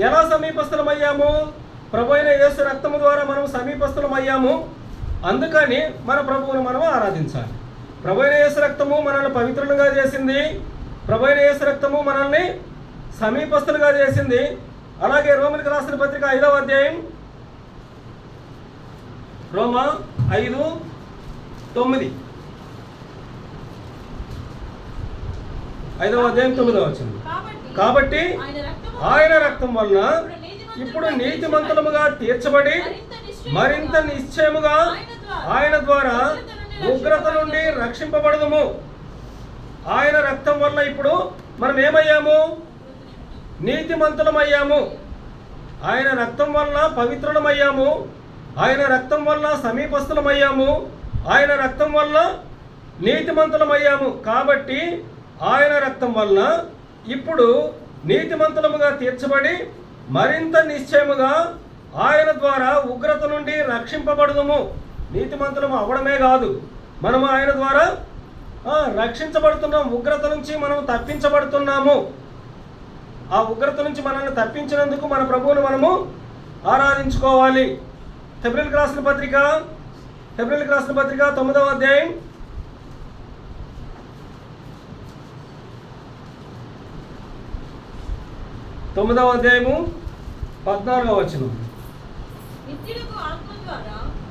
[SPEAKER 1] ఎలా సమీపస్థలమయ్యాము? ప్రభు అయిన యేసు రక్తము ద్వారా మనం సమీపస్థలమయ్యాము. అందుకని మన ప్రభువును మనం ఆరాధించాలి. ప్రభు అయిన యేసు రక్తము మనల్ని పవిత్రులుగా చేసింది. ప్రభు అయిన యేసు రక్తము మనల్ని సమీపస్థులుగా చేసింది. అలాగే రోమీయులకు రాసిన పత్రిక 5వ అధ్యాయం రోమా 5:9 5వ అధ్యాయం 9వ వచనం. కాబట్టి ఆయన రక్తం వలన ఇప్పుడు నీతిమంతులముగా తీర్చబడి మరింత నిశ్చయముగా ఆయన ద్వారా ఉగ్రత నుండి రక్షింపబడదుము. ఆయన రక్తం వలన ఇప్పుడు మనం ఏమయ్యాము? నీతిమంతులమయ్యాము. ఆయన రక్తం వలన పవిత్రులమయ్యాము. ఆయన రక్తం వలన సమీపస్థులమయ్యాము. ఆయన రక్తం వలన నీతిమంతులమయ్యాము. కాబట్టి ఆయన రక్తం వలన ఇప్పుడు నీతిమంతులముగా తీర్చబడి మరింత నిశ్చయముగా ఆయన ద్వారా ఉగ్రత నుండి రక్షింపబడదుము. నీతిమంతులము అవ్వడమే కాదు, మనము ఆయన ద్వారా రక్షించబడుతున్నాం. ఉగ్రత నుంచి మనం తప్పించబడుతున్నాము. ఆ ఉగ్రత నుంచి మనల్ని తప్పించినందుకు మన ప్రభువును మనము ఆరాధించుకోవాలి. హెబ్రీయులకు రాసిన పత్రిక 9వ అధ్యాయం 14వ వచనం.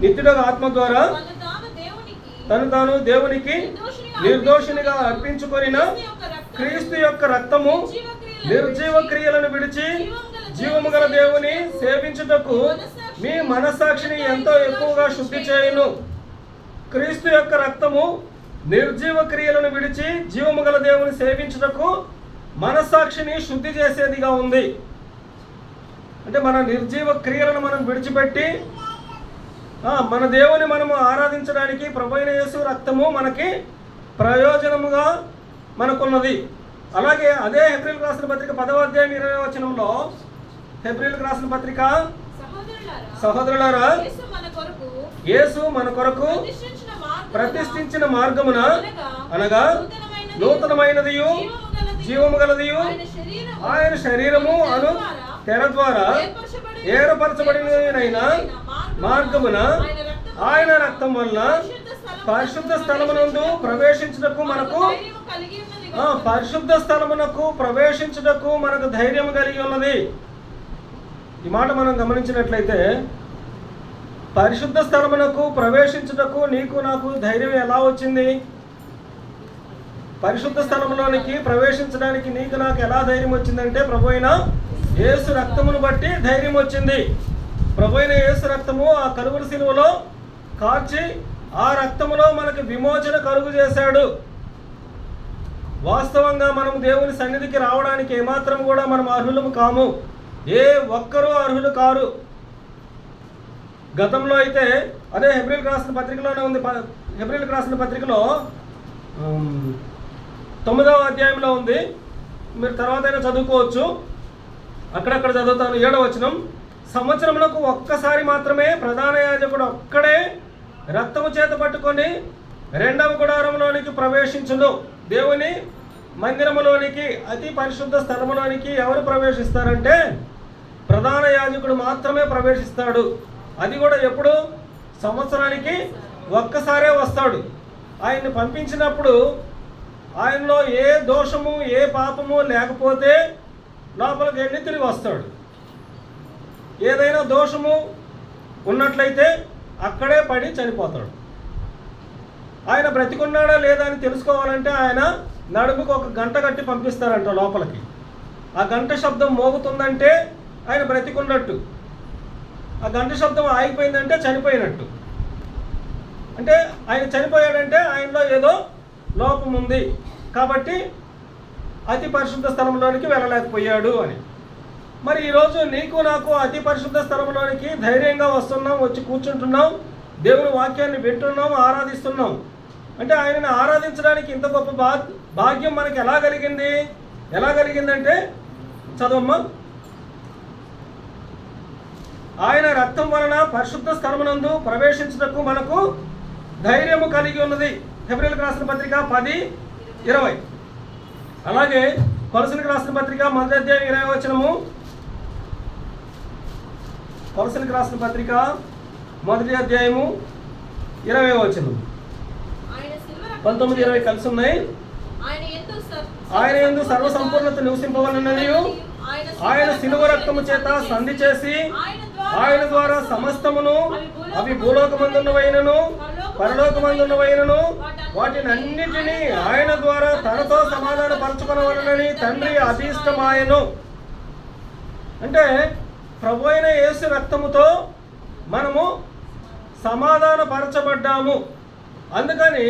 [SPEAKER 1] నిత్యుడగు ఆత్మ ద్వారా తను తాను దేవునికి నిర్దోషినిగా అర్పించుకొనిన క్రీస్తు యొక్క రక్తము నిర్జీవ క్రియలను విడిచి జీవము గల దేవుని సేవించుటకు మీ మనస్సాక్షిని ఎంతో ఎక్కువగా శుద్ధి చేయును. క్రీస్తు యొక్క రక్తము నిర్జీవ క్రియలను విడిచి జీవము గల దేవుని సేవించుటకు మనస్సాక్షిని శుద్ధి చేసేదిగా ఉంది. అంటే మన నిర్జీవ క్రియలను మనం విడిచిపెట్టి మన దేవుని మనము ఆరాధించడానికి ప్రభువైన యేసు రక్తము మనకి ప్రయోజనముగా మనకున్నది. అలాగే అదే హెబ్రీయులకు రాసిన పత్రిక 10వ అధ్యాయం 20వ వచనంలో హెబ్రీయులకు రాసిన పత్రిక, సహోదరులారా యేసు మన కొరకు ప్రతిష్ఠించిన మార్గమున అనగా నూతనమైనదియు జీవము గలదియు ఆయన శరీరము అను తెర ద్వారా ఏర్పరచబడిన మార్గమున ఆయన రక్తం వలన పరిశుద్ధ స్థలమునందు ప్రవేశించుటకు మనకు ధైర్యం కలిగి ఉన్నది. ఈ మాట మనం గమనించినట్లయితే పరిశుద్ధ స్థలమునకు ప్రవేశించుటకు నీకు నాకు ధైర్యం ఎలా వచ్చింది? పరిశుద్ధ స్థలంలోనికి ప్రవేశించడానికి నీకు నాకు ఎలా ధైర్యం వచ్చిందంటే ప్రభు అయిన యేసు రక్తమును బట్టి ధైర్యం వచ్చింది. ప్రభు అయిన యేసు రక్తము ఆ కలువరి శిలువలో కార్చి ఆ రక్తములో మనకు విమోచన కలుగు చేశాడు. వాస్తవంగా మనం దేవుని సన్నిధికి రావడానికి ఏమాత్రం కూడా మనం అర్హులము కాము. ఏ ఒక్కరూ అర్హులు కారు. గతంలో అయితే అదే హెబ్రీయులకు రాసిన పత్రికలోనే ఉంది. హెబ్రీయులకు రాసిన పత్రికలో 9వ అధ్యాయంలో ఉంది. మీరు తర్వాత అయినా చదువుకోవచ్చు. అక్కడక్కడ చదువుతాను. 7వ వచనం, సంవత్సరములకు ఒక్కసారి మాత్రమే ప్రధాన యాజకుడు ఒక్కడే రక్తము చేత పట్టుకొని 2వ గుడారంలోనికి ప్రవేశించును. దేవుని మందిరములోనికి, అతి పరిశుద్ధ స్థలములోనికి ఎవరు ప్రవేశిస్తారంటే ప్రధాన యాజకుడు మాత్రమే ప్రవేశిస్తాడు. అది కూడా ఎప్పుడు? సంవత్సరానికి ఒక్కసారే వస్తాడు. ఆయన్ని పంపించినప్పుడు ఆయనలో ఏ దోషము ఏ పాపము లేకపోతే లోపలికి వెళ్ళి తిరిగి వస్తాడు. ఏదైనా దోషము ఉన్నట్లయితే అక్కడే పడి చనిపోతాడు. ఆయన బ్రతికున్నాడా లేదా అని తెలుసుకోవాలంటే ఆయన నడుముకు ఒక గంట కట్టి పంపిస్తారంట లోపలికి. ఆ గంట శబ్దం మోగుతుందంటే ఆయన బ్రతికున్నట్టు, ఆ గంట శబ్దం ఆగిపోయిందంటే చనిపోయినట్టు. అంటే ఆయన చనిపోయాడంటే ఆయనలో ఏదో లోపం ఉంది కాబట్టి అతి పరిశుద్ధ స్థలంలోనికి వెళ్ళలేకపోయాడు అని. మరి ఈరోజు నీకు నాకు అతి పరిశుద్ధ స్థలంలోనికి ధైర్యంగా వస్తున్నాం, వచ్చి కూర్చుంటున్నాం, దేవుని వాక్యాన్ని వింటున్నాం, ఆరాధిస్తున్నాం. అంటే ఆయనని ఆరాధించడానికి ఇంత గొప్ప భాగ్యం మనకి ఎలా కలిగింది? ఎలా కలిగిందంటే చదవమ్మా. ఆయన రక్తం వలన పరిశుద్ధ స్థలమునందు ప్రవేశించుటకు మనకు ధైర్యము కలిగి ఉన్నది. హెబ్రీయులకు రాసిన పత్రిక 10:20. అలాగే కొలస్సీలకు రాసిన పత్రిక 1వ అధ్యాయం 20వ వచనము. కొలస్సీలకు రాసిన పత్రిక 1వ అధ్యాయము 20వ వచనం. 19, 20 కలిసి ఉన్నాయి. ఆయన యందు సర్వ సంపూర్ణత నివసింపవలనని ఆయన శిలువ రక్తము చేత సంధి చేసి ఆయన ద్వారా సమస్తమును, అవి భూలోకమందున్నవైనను పరలోకమందున్నవైనను వాటిని అన్నిటినీ ఆయన ద్వారా తనతో సమాధాన పరచుకొనవలనని తండ్రి అభీష్టమాయను. అంటే ప్రభు అయిన యేసు రక్తముతో మనము సమాధాన పరచబడ్డాము. అందుకని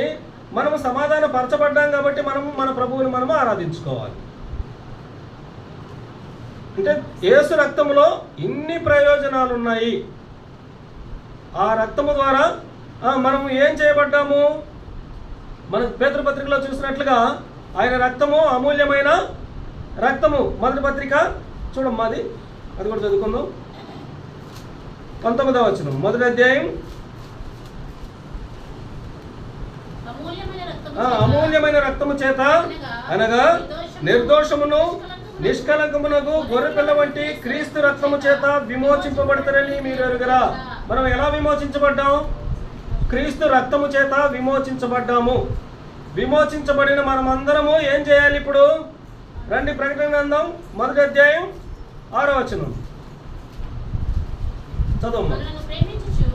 [SPEAKER 1] మనము సమాధాన పరచబడ్డాం కాబట్టి మనము మన ప్రభువుని మనము ఆరాధించుకోవాలి. అంటే యేసు రక్తములో ఇన్ని ప్రయోజనాలు ఉన్నాయి. ఆ రక్తము ద్వారా మనము ఏం చేయబడ్డాము? మన పేతురు పత్రికలో చూసినట్లుగా ఆయన రక్తము అమూల్యమైన రక్తము. మొదటి పత్రిక చూడమ్మా, అది కూడా చదువుకుందాం. 19వ వచనం, 1వ అధ్యాయం. అమూల్యమైన రక్తము చేత అనగా నిర్దోషమును నిష్కలంకమునకు గొర్రెపిల్ల వంటి క్రీస్తు రక్తము చేత విమోచింపబడతారని మీరు ఎరుగరా. మనం ఎలా విమోచించబడ్డాం? క్రీస్తు రక్తము చేత విమోచించబడ్డాము. విమోచించబడిన మనమందరము ఏం చేయాలి ఇప్పుడు? రండి, ప్రకటన గ్రంథం 1వ అధ్యాయం 6వ వచనం చదువు.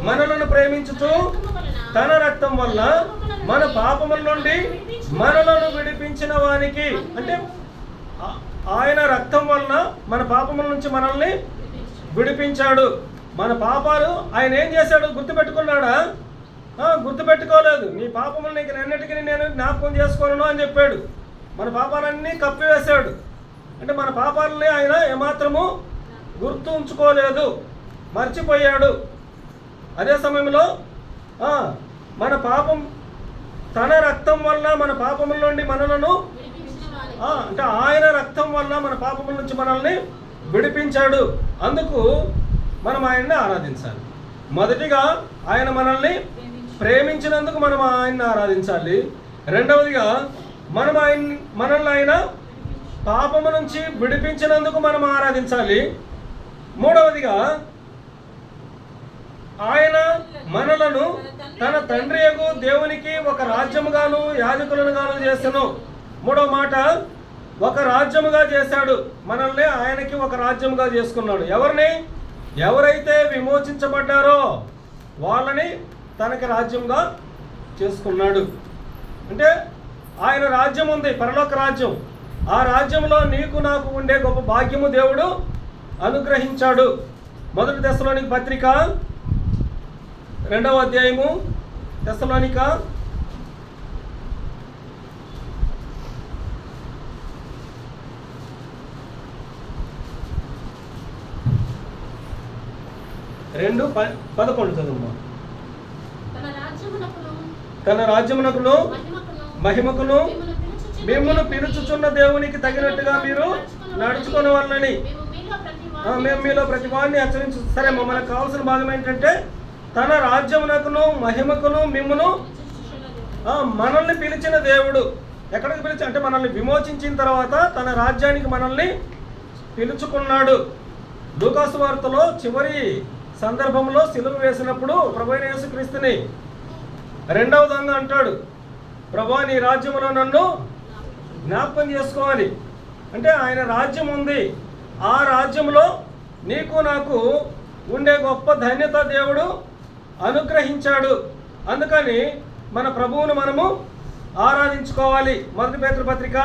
[SPEAKER 1] మనలను ప్రేమించుచు తన రక్తం వల్ల మన పాపముల నుండి మనలను విడిపించిన వానికి. అంటే ఆయన రక్తం వలన మన పాపముల నుంచి మనల్ని విడిపించాడు. మన పాపాలు ఆయన ఏం చేశాడు? గుర్తుపెట్టుకున్నాడా? గుర్తుపెట్టుకోలేదు. నీ పాపములు నీకు ఎన్నటికీ నేను జ్ఞాపకం చేసుకోను అని చెప్పాడు. మన పాపాలన్నీ కప్పివేశాడు. అంటే మన పాపాలని ఆయన ఏమాత్రము గుర్తు ఉంచుకోలేదు, మర్చిపోయాడు. అదే సమయంలో మన పాపం తన రక్తం వల్ల మన పాపముల నుండి మనలను, అంటే ఆయన రక్తం వల్ల మన పాపముల నుంచి మనల్ని విడిపించాడు. అందుకు మనం ఆయన్ని ఆరాధించాలి. మొదటిగా ఆయన మనల్ని ప్రేమించినందుకు మనం ఆయన్ని ఆరాధించాలి. రెండవదిగా మనల్ని ఆయన పాపము నుంచి విడిపించినందుకు మనం ఆరాధించాలి. మూడవదిగా ఆయన మనలను తన తండ్రియగు దేవునికి ఒక రాజ్యముగాను యాజకులను గాను చేసెను. మూడవ మాట, ఒక రాజ్యముగా చేశాడు. మనల్ని ఆయనకి ఒక రాజ్యముగా చేసుకున్నాడు. ఎవరిని? ఎవరైతే విమోచించబడ్డారో, వాళ్ళని తనకి రాజ్యంగా చేసుకున్నాడు. అంటే ఆయన రాజ్యం ఉంది, పరలోక రాజ్యం. ఆ రాజ్యంలో నీకు నాకు ఉండే గొప్ప భాగ్యము దేవుడు అనుగ్రహించాడు. 1 తెస్సలోనిక పత్రిక 2వ అధ్యాయము, తెస్సలోనిక 2:11 చదువు. తన రాజ్యమునకును మహిమకును మిమ్మును పిలుచుచున్న దేవునికి తగినట్టుగా మీరు నడుచుకునే వాళ్ళని మేము మీలో ప్రతి వాడిని హెచ్చరించు. సరే, మనకు కావాల్సిన భాగం ఏంటంటే తన రాజ్యమునకును మహిమకును మిమ్మును మనల్ని పిలిచిన దేవుడు. ఎక్కడికి పిలిచి అంటే మనల్ని విమోచించిన తర్వాత తన రాజ్యానికి మనల్ని పిలుచుకున్నాడు. లూకాసు వార్తలో చివరి సందర్భంలో సిలువ వేసినప్పుడు ప్రభువైన యేసుక్రీస్తుని రెండవ దొంగ అంటాడు, ప్రభువా నీ రాజ్యములో నన్ను జ్ఞాపకం చేసుకోవాలి. అంటే ఆయన రాజ్యం ఉంది, ఆ రాజ్యంలో నీకు నాకు ఉండే గొప్ప ధన్యత దేవుడు అనుగ్రహించాడు. అందుకని మన ప్రభువును మనము ఆరాధించుకోవాలి. 1 పేతురుపత్రిక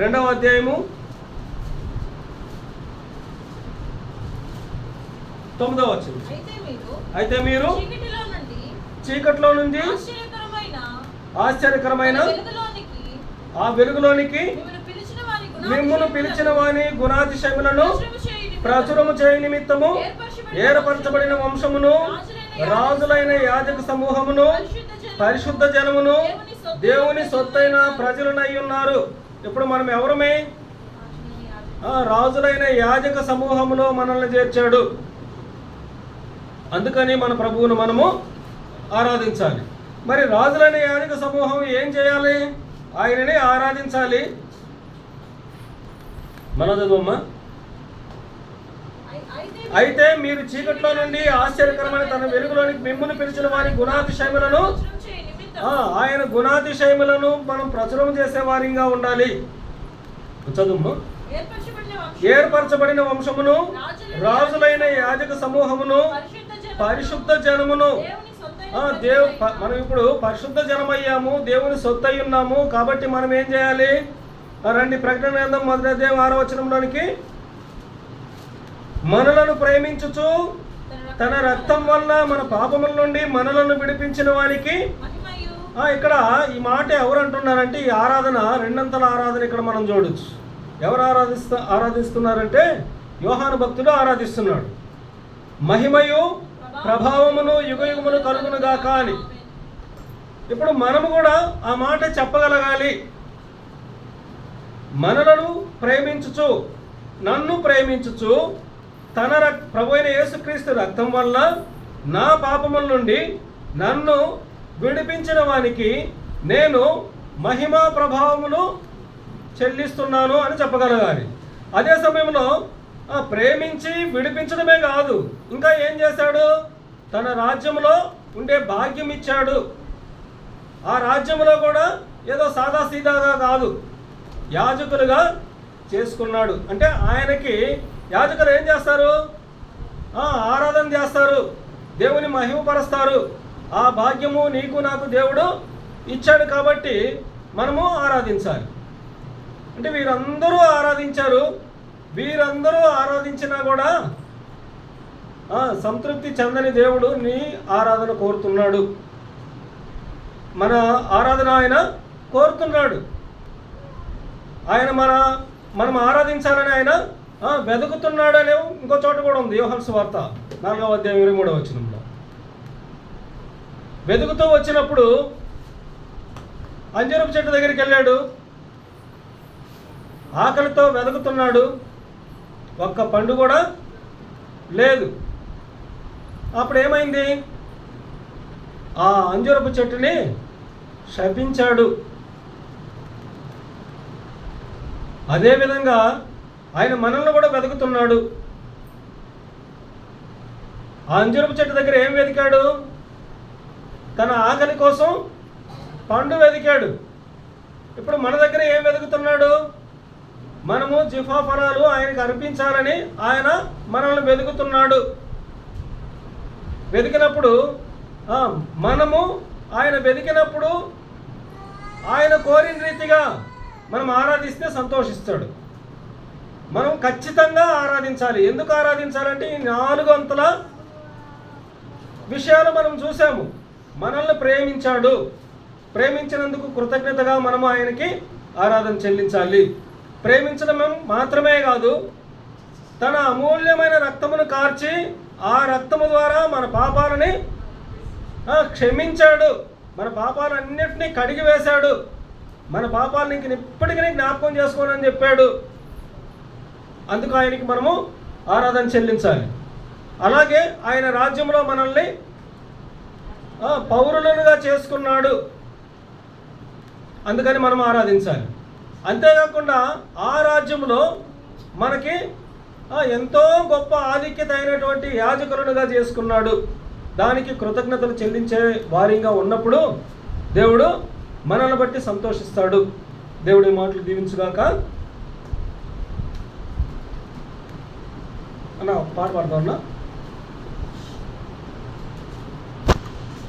[SPEAKER 1] 2వ అధ్యాయము 9వ వచనం. అయితే మీరు చీకట్లో నుండి ఆశ్చర్యకరమైన ఆ వెలుగులోనికి మిమ్మును పిలిచిన వాని గుణాతిశయములను ప్రచురము చేయ నిమిత్తము ఏర్పరచబడిన వంశమును, రాజులైన యాజక సమూహమును, పరిశుద్ధ జనమును, దేవుని సొత్తైన ప్రజలనై ఉన్నారు. ఇప్పుడు మనం ఎవరమే? రాజులైన యాజక సమూహములో మనల్ని చేర్చాడు. అందుకని మన ప్రభువును మనము ఆరాధించాలి. మరి రాజులైన యాజక సమూహం ఏం చేయాలి? ఆయనని ఆరాధించాలి. మన చదువమ్మా. అయితే మీరు చీకట్లో నుండి ఆశ్చర్యకరమైన తన వెలుగులోనికి మిమ్మును పిలిచిన వారి గుణాతిశయములను ఆయన గుణాతిశయములను మనం ప్రచురం చేసే వారిగా ఉండాలి. చదువు. ఏర్పరచబడిన వంశమును, రాజులైన యాజక సమూహమును, పరిశుద్ధ జనమును. మనం ఇప్పుడు పరిశుద్ధ జనమయ్యాము, దేవుని సొత్తు అయి ఉన్నాము. కాబట్టి మనం ఏం చేయాలి? రండి, ప్రకటన గ్రంథం 1వ అధ్యాయం 6వ వచనంలోనికి. మనలను ప్రేమించుచు తన రక్తం వల్ల మన పాపముల నుండి మనలను విడిపించిన వారికి. ఇక్కడ ఈ మాట ఎవరు అంటున్నారంటే, ఈ ఆరాధన రెండంతల ఆరాధన ఇక్కడ మనం చూడొచ్చు. ఎవరు ఆరాధిస్తున్నారంటే యోహాను భక్తుడు ఆరాధిస్తున్నాడు. మహిమయు ప్రభావమును యుగయుగమును కలుగునుగాక అని. ఇప్పుడు మనము కూడా ఆ మాట చెప్పగలగాలి. మనలను ప్రేమించుచు, నన్ను ప్రేమించుచు తన ప్రభువైన యేసుక్రీస్తు రక్తం వల్ల నా పాపముల నుండి నన్ను విడిపించిన వానికి నేను మహిమా ప్రభావమును చెల్లిస్తున్నాను అని చెప్పగలగాలి. అదే సమయంలో ప్రేమించి విడిపించడమే కాదు, ఇంకా ఏం చేశాడు? తన రాజ్యంలో ఉండే భాగ్యం ఇచ్చాడు. ఆ రాజ్యంలో కూడా ఏదో సాదాసీదాగా కాదు, యాజకులుగా చేసుకున్నాడు. అంటే ఆయనకి యాజకులు ఏం చేస్తారు? ఆరాధన చేస్తారు, దేవుని మహిమపరుస్తారు. ఆ భాగ్యము నీకు నాకు దేవుడు ఇచ్చాడు కాబట్టి మనము ఆరాధించాలి. అంటే వీరందరూ ఆరాధించారు. వీరందరూ ఆరాధించినా కూడా సంతృప్తి చెందని దేవుడు నీ ఆరాధన కోరుతున్నాడు. మన ఆరాధన ఆయన కోరుతున్నాడు. ఆయన మనం ఆరాధించాలని ఆయన వెతుకుతున్నాడు అనే ఇంకో చోట కూడా ఉంది. యోహాను సువార్త 4వ అధ్యాయం 23వ వచనంలో. వెతుకుతూ వచ్చినప్పుడు అంజూరపు చెట్టు దగ్గరికి వెళ్ళాడు. ఆకలితో వెతుకుతున్నాడు, ఒక్క పండు కూడా లేదు. అప్పుడు ఏమైంది? ఆ అంజూరపు చెట్టుని శపించాడు. అదేవిధంగా ఆయన మనల్ని కూడా వెతుకుతున్నాడు. ఆ అంజూరపు చెట్టు దగ్గర ఏం వెతికాడు? తన ఆకలి కోసం పండు వెతికాడు. ఇప్పుడు మన దగ్గర ఏం వెతుకుతున్నాడు? మనము జిఫా ఫలాలు ఆయనకు అర్పించాలని ఆయన మనల్ని వెతుకుతున్నాడు. వెతికినప్పుడు మనము ఆయన వెతికినప్పుడు ఆయన కోరిన రీతిగా మనం ఆరాధిస్తే సంతోషిస్తాడు. మనం ఖచ్చితంగా ఆరాధించాలి. ఎందుకు ఆరాధించాలంటే ఈ 4 అంతుల విషయాలు మనం చూసాము. మనల్ని ప్రేమించాడు, ప్రేమించినందుకు కృతజ్ఞతగా మనము ఆయనకి ఆరాధన చెల్లించాలి. ప్రేమించడం మాత్రమే కాదు, తన అమూల్యమైన రక్తమును కార్చి ఆ రక్తము ద్వారా మన పాపాలని క్షమించాడు, మన పాపాలన్నింటినీ కడిగి వేశాడు, మన పాపాలని ఇంక ఇప్పటికీ జ్ఞాపకం చేసుకోనని చెప్పాడు. అందుకు ఆయనకి మనము ఆరాధన చెల్లించాలి. అలాగే ఆయన రాజ్యంలో మనల్ని పౌరులుగా చేసుకున్నాడు, అందుకని మనం ఆరాధించాలి. అంతేకాకుండా ఆ రాజ్యంలో మనకి ఎంతో గొప్ప ఆధిక్యత అయినటువంటి యాజకులుగా చేసుకున్నాడు. దానికి కృతజ్ఞతలు చెల్లించే వారిగా ఉన్నప్పుడు దేవుడు మనల్ని బట్టి సంతోషిస్తాడు. దేవుడి మాటలు దీవించుగాక. అన్న పాట పాడుతా ఉన్నా.